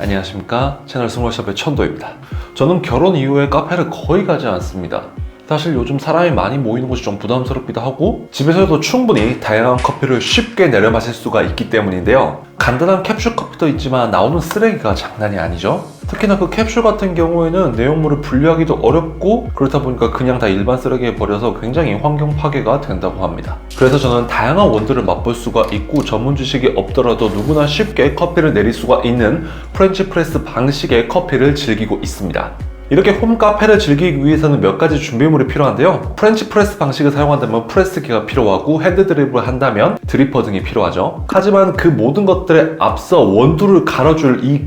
안녕하십니까, 채널 스몰샵의 천도입니다. 저는 결혼 이후에 카페를 거의 가지 않습니다. 사실 요즘 사람이 많이 모이는 곳이 좀 부담스럽기도 하고 집에서도 충분히 다양한 커피를 쉽게 내려 마실 수가 있기 때문인데요. 간단한 캡슐 커피도 있지만 나오는 쓰레기가 장난이 아니죠. 특히나 그 캡슐 같은 경우에는 내용물을 분리하기도 어렵고 그렇다 보니까 그냥 다 일반 쓰레기에 버려서 굉장히 환경 파괴가 된다고 합니다. 그래서 저는 다양한 원두를 맛볼 수가 있고 전문 지식이 없더라도 누구나 쉽게 커피를 내릴 수가 있는 프렌치 프레스 방식의 커피를 즐기고 있습니다. 이렇게 홈 카페를 즐기기 위해서는 몇 가지 준비물이 필요한데요. 프렌치 프레스 방식을 사용한다면 프레스기가 필요하고 핸드 드립을 한다면 드리퍼 등이 필요하죠. 하지만 그 모든 것들에 앞서 원두를 갈아줄 이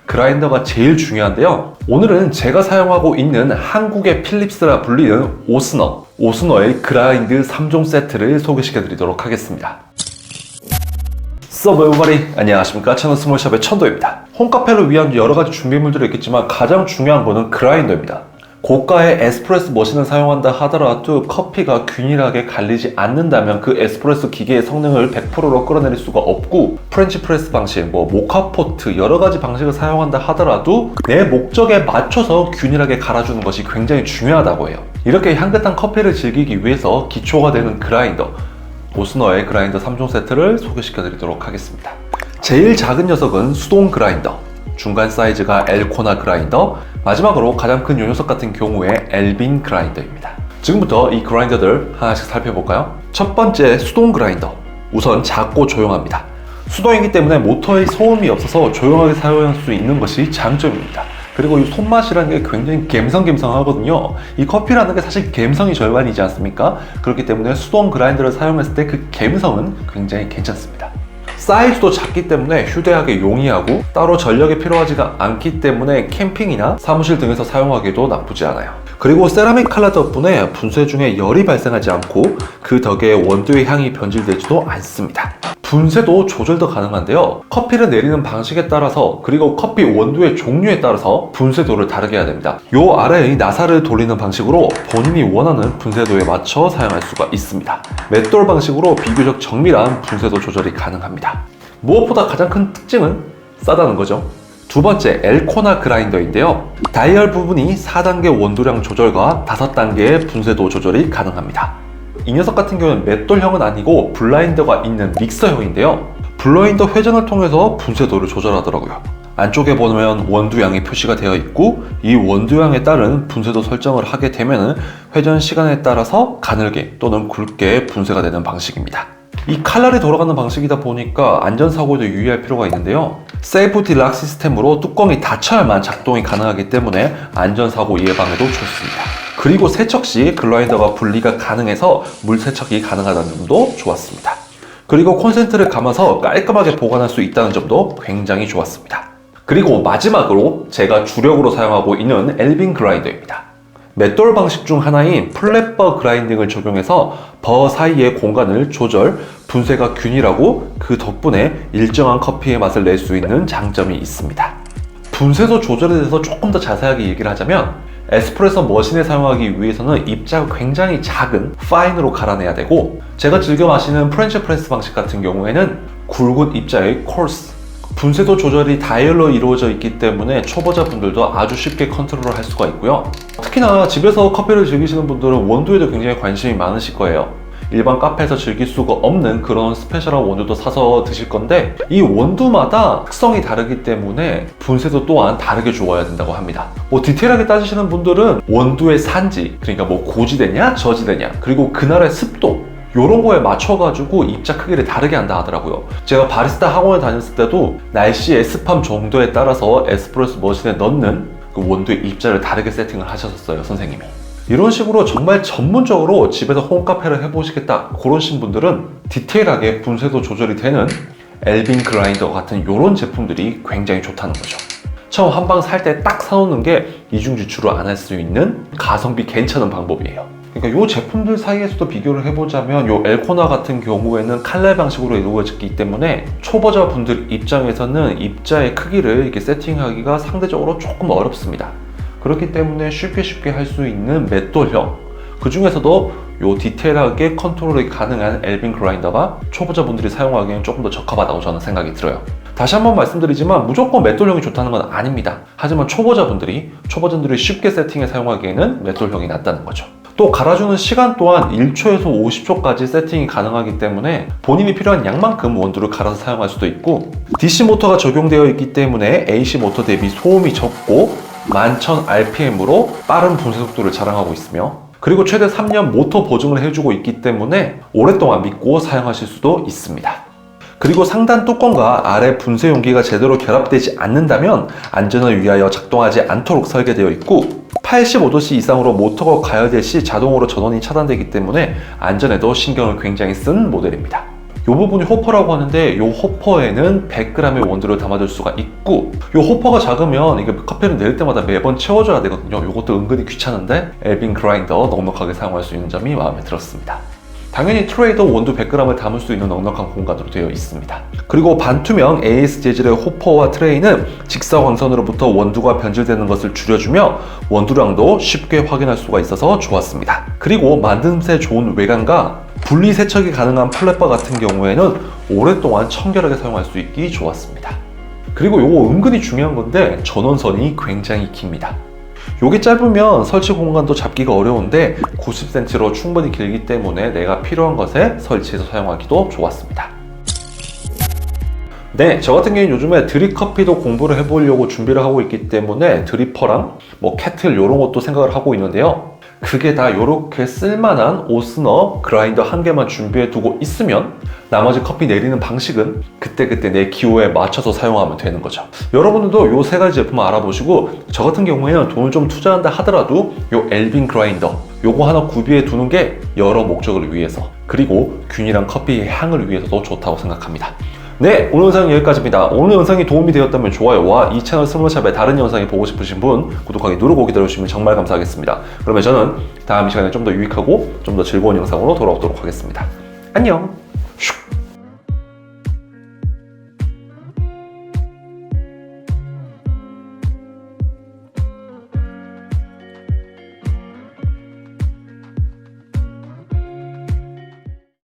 그라인더가 제일 중요한데요. 오늘은 제가 사용하고 있는 한국의 필립스라 불리는 오스너의 그라인드 3종 세트를 소개시켜 드리도록 하겠습니다. Sup everybody, 안녕하십니까, 채널 스몰샵의 천도입니다. 홈카페를 위한 여러가지 준비물들이 있겠지만 가장 중요한 거는 그라인더입니다. 고가의 에스프레소 머신을 사용한다 하더라도 커피가 균일하게 갈리지 않는다면 그 에스프레소 기계의 성능을 100%로 끌어내릴 수가 없고, 프렌치 프레스 방식, 모카포트 여러가지 방식을 사용한다 하더라도 내 목적에 맞춰서 균일하게 갈아주는 것이 굉장히 중요하다고 해요. 이렇게 향긋한 커피를 즐기기 위해서 기초가 되는 그라인더, 오스너의 그라인더 3종 세트를 소개시켜 드리도록 하겠습니다. 제일 작은 녀석은 수동 그라인더, 중간 사이즈가 엘코나 그라인더, 마지막으로 가장 큰 요 녀석 같은 경우에 엘빈 그라인더입니다. 지금부터 이 그라인더들 하나씩 살펴볼까요? 첫 번째 수동 그라인더, 우선 작고 조용합니다. 수동이기 때문에 모터의 소음이 없어서 조용하게 사용할 수 있는 것이 장점입니다. 그리고 이 손맛이라는 게 굉장히 갬성갬성하거든요. 이 커피라는 게 사실 갬성이 절반이지 않습니까? 그렇기 때문에 수동 그라인더를 사용했을 때 그 갬성은 굉장히 괜찮습니다. 사이즈도 작기 때문에 휴대하기 용이하고 따로 전력이 필요하지가 않기 때문에 캠핑이나 사무실 등에서 사용하기도 나쁘지 않아요. 그리고 세라믹 칼라 덕분에 분쇄 중에 열이 발생하지 않고 그 덕에 원두의 향이 변질되지도 않습니다. 분쇄도 조절도 가능한데요. 커피를 내리는 방식에 따라서 그리고 커피 원두의 종류에 따라서 분쇄도를 다르게 해야 됩니다. 요 아래의 나사를 돌리는 방식으로 본인이 원하는 분쇄도에 맞춰 사용할 수가 있습니다. 맷돌 방식으로 비교적 정밀한 분쇄도 조절이 가능합니다. 무엇보다 가장 큰 특징은 싸다는 거죠. 두 번째, 엘코나 그라인더인데요. 다이얼 부분이 4단계 원두량 조절과 5단계의 분쇄도 조절이 가능합니다. 이 녀석 같은 경우는 맷돌형은 아니고 블라인더가 있는 믹서형인데요. 블라인더 회전을 통해서 분쇄도를 조절하더라고요. 안쪽에 보면 원두량이 표시가 되어 있고 이 원두량에 따른 분쇄도 설정을 하게 되면 회전 시간에 따라서 가늘게 또는 굵게 분쇄가 되는 방식입니다. 이 칼날이 돌아가는 방식이다 보니까 안전사고에도 유의할 필요가 있는데요. 세이프티 락 시스템으로 뚜껑이 닫혀야만 작동이 가능하기 때문에 안전사고 예방에도 좋습니다. 그리고 세척 시 글라인더가 분리가 가능해서 물 세척이 가능하다는 점도 좋았습니다. 그리고 콘센트를 감아서 깔끔하게 보관할 수 있다는 점도 굉장히 좋았습니다. 그리고 마지막으로 제가 주력으로 사용하고 있는 엘빈 그라인더입니다. 맷돌 방식 중 하나인 플랫버 그라인딩을 적용해서 버 사이의 공간을 조절, 분쇄가 균일하고 그 덕분에 일정한 커피의 맛을 낼 수 있는 장점이 있습니다. 분쇄도 조절에 대해서 조금 더 자세하게 얘기를 하자면 에스프레소 머신에 사용하기 위해서는 입자가 굉장히 작은 파인으로 갈아내야 되고, 제가 즐겨 마시는 프렌치 프레스 방식 같은 경우에는 굵은 입자의 코스, 분쇄도 조절이 다이얼로 이루어져 있기 때문에 초보자분들도 아주 쉽게 컨트롤을 할 수가 있고요. 특히나 집에서 커피를 즐기시는 분들은 원두에도 굉장히 관심이 많으실 거예요. 일반 카페에서 즐길 수가 없는 그런 스페셜한 원두도 사서 드실 건데 이 원두마다 특성이 다르기 때문에 분쇄도 또한 다르게 주어야 된다고 합니다. 디테일하게 따지시는 분들은 원두의 산지, 그러니까 고지대냐 저지대냐, 그리고 그날의 습도, 요런 거에 맞춰가지고 입자 크기를 다르게 한다 하더라고요. 제가 바리스타 학원에 다녔을 때도 날씨의 습함 정도에 따라서 에스프레소 머신에 넣는 그 원두의 입자를 다르게 세팅을 하셨었어요, 선생님이. 이런 식으로 정말 전문적으로 집에서 홈카페를 해보시겠다 그러신 분들은 디테일하게 분쇄도 조절이 되는 엘빈 그라인더 같은 이런 제품들이 굉장히 좋다는 거죠. 처음 한 방 살 때 딱 사놓는 게 이중지출을 안 할 수 있는 가성비 괜찮은 방법이에요. 그러니까 이 제품들 사이에서도 비교를 해보자면 이 엘코나 같은 경우에는 칼날 방식으로 이루어졌기 때문에 초보자분들 입장에서는 입자의 크기를 이렇게 세팅하기가 상대적으로 조금 어렵습니다. 그렇기 때문에 쉽게 할 수 있는 맷돌형, 그 중에서도 요 디테일하게 컨트롤이 가능한 엘빈 그라인더가 초보자분들이 사용하기에는 조금 더 적합하다고 저는 생각이 들어요. 다시 한번 말씀드리지만 무조건 맷돌형이 좋다는 건 아닙니다. 하지만 초보자분들이 쉽게 세팅에 사용하기에는 맷돌형이 낫다는 거죠. 또 갈아주는 시간 또한 1초에서 50초까지 세팅이 가능하기 때문에 본인이 필요한 양만큼 원두를 갈아서 사용할 수도 있고, DC 모터가 적용되어 있기 때문에 AC 모터 대비 소음이 적고 11,000rpm으로 빠른 분쇄 속도를 자랑하고 있으며, 그리고 최대 3년 모터 보증을 해주고 있기 때문에 오랫동안 믿고 사용하실 수도 있습니다. 그리고 상단 뚜껑과 아래 분쇄 용기가 제대로 결합되지 않는다면 안전을 위하여 작동하지 않도록 설계되어 있고, 85도씨 이상으로 모터가 가열될 시 자동으로 전원이 차단되기 때문에 안전에도 신경을 굉장히 쓴 모델입니다. 이 부분이 호퍼라고 하는데, 이 호퍼에는 100g의 원두를 담아줄 수가 있고, 이 호퍼가 작으면 이게 커피를 내릴 때마다 매번 채워줘야 되거든요. 이것도 은근히 귀찮은데 엘빈 그라인더 넉넉하게 사용할 수 있는 점이 마음에 들었습니다. 당연히 트레이도 원두 100g을 담을 수 있는 넉넉한 공간으로 되어 있습니다. 그리고 반투명 AS 재질의 호퍼와 트레이는 직사광선으로부터 원두가 변질되는 것을 줄여주며 원두량도 쉽게 확인할 수가 있어서 좋았습니다. 그리고 만듦새 좋은 외관과 분리 세척이 가능한 플랫바 같은 경우에는 오랫동안 청결하게 사용할 수 있기 좋았습니다. 그리고 이거 은근히 중요한 건데 전원선이 굉장히 깁니다. 요게 짧으면 설치 공간도 잡기가 어려운데 90cm로 충분히 길기 때문에 내가 필요한 것에 설치해서 사용하기도 좋았습니다. 네, 저 같은 경우는 요즘에 드립커피도 공부를 해보려고 준비를 하고 있기 때문에 드리퍼랑 캐틀 이런 것도 생각을 하고 있는데요. 그게 다 이렇게 쓸만한 오스너 그라인더 한 개만 준비해 두고 있으면 나머지 커피 내리는 방식은 그때그때 내 기호에 맞춰서 사용하면 되는 거죠. 여러분들도 이 세 가지 제품을 알아보시고, 저 같은 경우에는 돈을 좀 투자한다 하더라도 이 엘빈 그라인더 요거 하나 구비해 두는 게 여러 목적을 위해서, 그리고 균일한 커피의 향을 위해서도 좋다고 생각합니다. 네, 오늘 영상은 여기까지입니다. 오늘 영상이 도움이 되었다면 좋아요와 이 채널 스몰샵의 다른 영상이 보고 싶으신 분 구독하기 누르고 기다려주시면 정말 감사하겠습니다. 그러면 저는 다음 시간에 좀 더 유익하고 좀 더 즐거운 영상으로 돌아오도록 하겠습니다. 안녕!